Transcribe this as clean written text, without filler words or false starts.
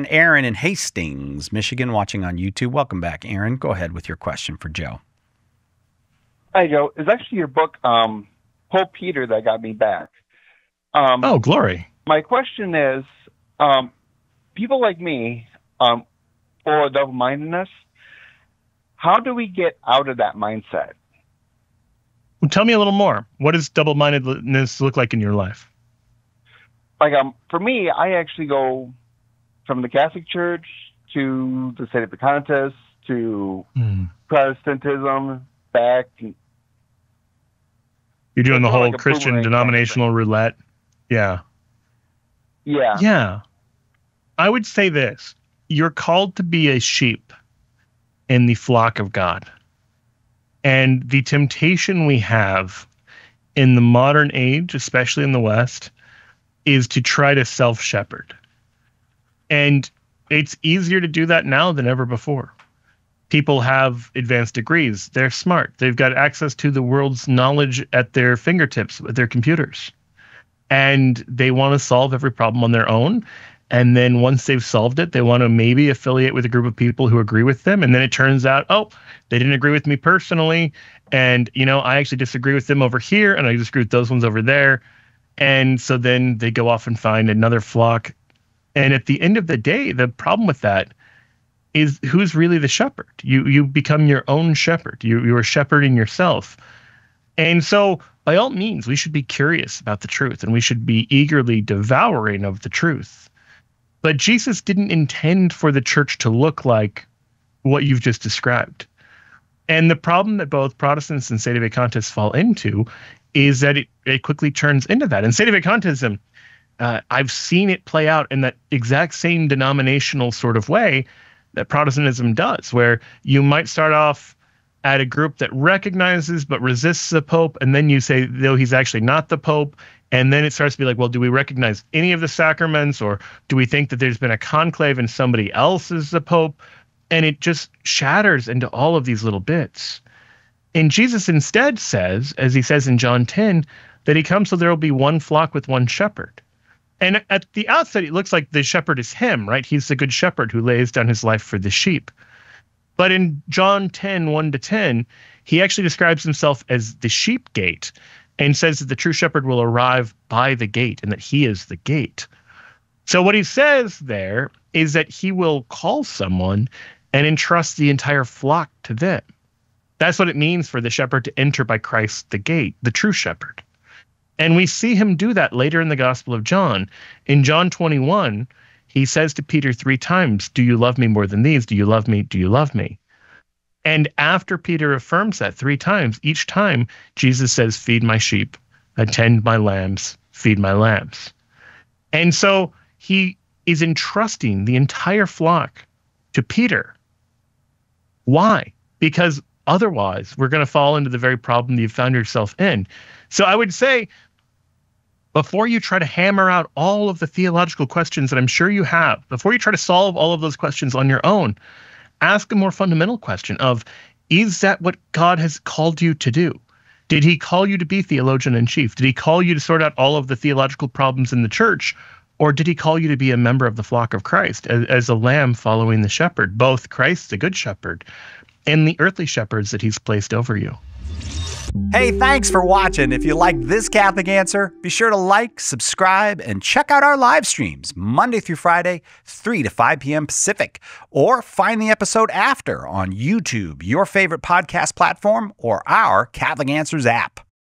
Aaron in Hastings, Michigan, watching on YouTube. Welcome back, Aaron. Go ahead with your question for Joe. Hi, Joe. It's actually your book, Pope Peter, that got me back. Oh, glory. My question is, people like me, full of double-mindedness, how do we get out of that mindset? Well, tell me a little more. What does double-mindedness look like in your life? Like, for me, I actually go from the Catholic Church to the Sedevacantists to Protestantism back. You're doing the whole like Christian denominational roulette. Yeah. Yeah. Yeah. I would say this. You're called to be a sheep in the flock of God. And the temptation we have in the modern age, especially in the West, is to try to self-shepherd. And it's easier to do that now than ever before. People have advanced degrees. They're smart. They've got access to the world's knowledge at their fingertips with their computers. And they want to solve every problem on their own. And then once they've solved it, they want to maybe affiliate with a group of people who agree with them. And then it turns out, oh, they didn't agree with me personally. And, I actually disagree with them over here. And I disagree with those ones over there. And so then they go off and find another flock. And at the end of the day, the problem with that is who's really the shepherd. You become your own shepherd. You are shepherding yourself. And so by all means, we should be curious about the truth and we should be eagerly devouring of the truth. But Jesus didn't intend for the church to look like what you've just described. And the problem that both Protestants and Sedevacantists fall into is that it quickly turns into that. And Sedevacantism, I've seen it play out in that exact same denominational sort of way that Protestantism does, where you might start off at a group that recognizes but resists the Pope, and then you say, no, he's actually not the Pope. And then it starts to be like, well, do we recognize any of the sacraments, or do we think that there's been a conclave and somebody else is the Pope? And it just shatters into all of these little bits. And Jesus instead says, as he says in John 10, that he comes so there will be one flock with one shepherd. And at the outset, it looks like the shepherd is him, right? He's the good shepherd who lays down his life for the sheep. But in John 10, 1-10, he actually describes himself as the sheep gate and says that the true shepherd will arrive by the gate and that he is the gate. So what he says there is that he will call someone and entrust the entire flock to them. That's what it means for the shepherd to enter by Christ the gate, the true shepherd. And we see him do that later in the Gospel of John. In John 21, he says to Peter 3 times, do you love me more than these? Do you love me? Do you love me? And after Peter affirms that 3 times, each time Jesus says, feed my sheep, attend my lambs, feed my lambs. And so he is entrusting the entire flock to Peter. Why? Because otherwise we're going to fall into the very problem that you found yourself in. So I would say, before you try to hammer out all of the theological questions that I'm sure you have, before you try to solve all of those questions on your own, ask a more fundamental question of, is that what God has called you to do? Did he call you to be theologian in chief? Did he call you to sort out all of the theological problems in the church? Or did he call you to be a member of the flock of Christ, as a lamb following the shepherd, both Christ, the good shepherd, and the earthly shepherds that he's placed over you? Hey, thanks for watching. If you liked this Catholic Answer, be sure to like, subscribe, and check out our live streams Monday through Friday, 3 to 5 p.m. Pacific. Or find the episode after on YouTube, your favorite podcast platform, or our Catholic Answers app.